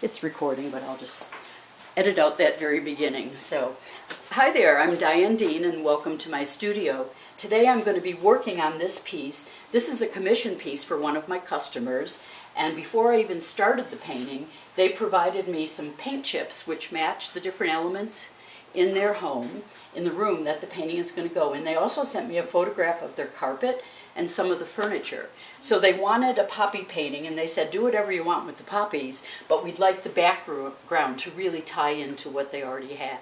It's recording, but I'll just edit out that very beginning. So, hi there, I'm Diane Dean and welcome to my studio. Today I'm going to be working on this piece. This is a commission piece for one of my customers, and before I even started the painting, they provided me some paint chips which match the different elements in their home, in the room that the painting is going to go in. They also sent me a photograph of their carpet and some of the furniture. So they wanted a poppy painting, and they said, do whatever you want with the poppies, but we'd like the background to really tie into what they already had.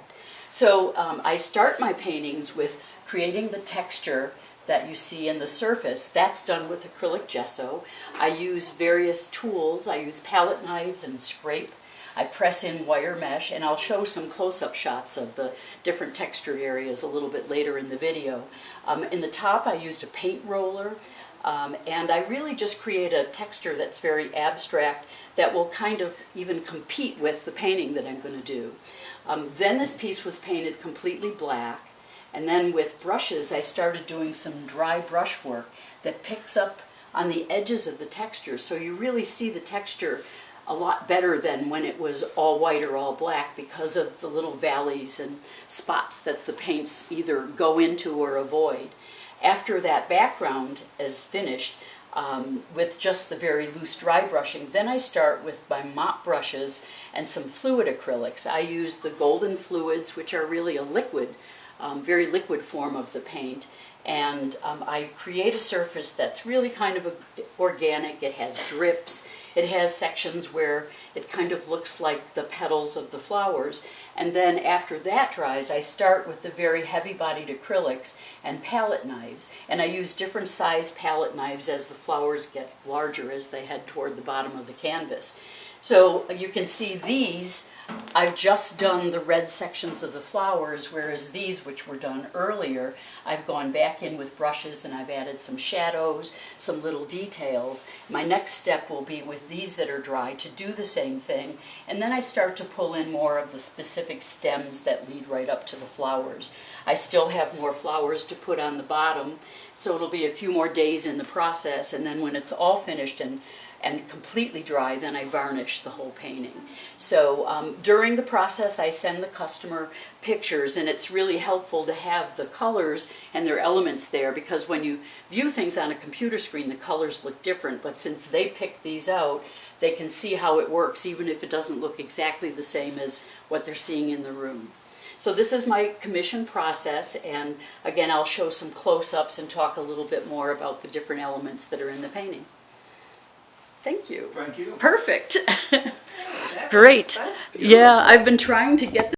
So I start my paintings with creating the texture that you see in the surface. That's done with acrylic gesso. I use various tools. I use palette knives and scrape. I press in wire mesh, and I'll show some close-up shots of the different texture areas a little bit later in the video. In the top I used a paint roller, and I really just create a texture that's very abstract that will kind of even compete with the painting that I'm going to do. Then this piece was painted completely black, and then with brushes I started doing some dry brush work that picks up on the edges of the texture, so you really see the texture a lot better than when it was all white or all black, because of the little valleys and spots that the paints either go into or avoid. After that background is finished, with just the very loose dry brushing, then I start with my mop brushes and some fluid acrylics. I use the golden fluids, which are really a liquid, very liquid form of the paint, and I create a surface that's really kind of organic. It has drips. It has sections where it kind of looks like the petals of the flowers. And then after that dries, I start with the very heavy-bodied acrylics and palette knives. And I use different size palette knives as the flowers get larger as they head toward the bottom of the canvas. So you can see these, I've just done the red sections of the flowers, whereas these, which were done earlier, I've gone back in with brushes and I've added some shadows, some little details. My next step will be with these that are dry to do the same thing, and then I start to pull in more of the specific stems that lead right up to the flowers. I still have more flowers to put on the bottom, so it'll be a few more days in the process, and then when it's all finished and completely dry, then I varnish the whole painting. So during the process I send the customer pictures, and it's really helpful to have the colors and their elements there, because when you view things on a computer screen the colors look different, but since they pick these out, they can see how it works even if it doesn't look exactly the same as what they're seeing in the room. So this is my commission process, and again I'll show some close-ups and talk a little bit more about the different elements that are in the painting. Thank you. Thank you. Perfect. Great. Yeah, I've been trying to get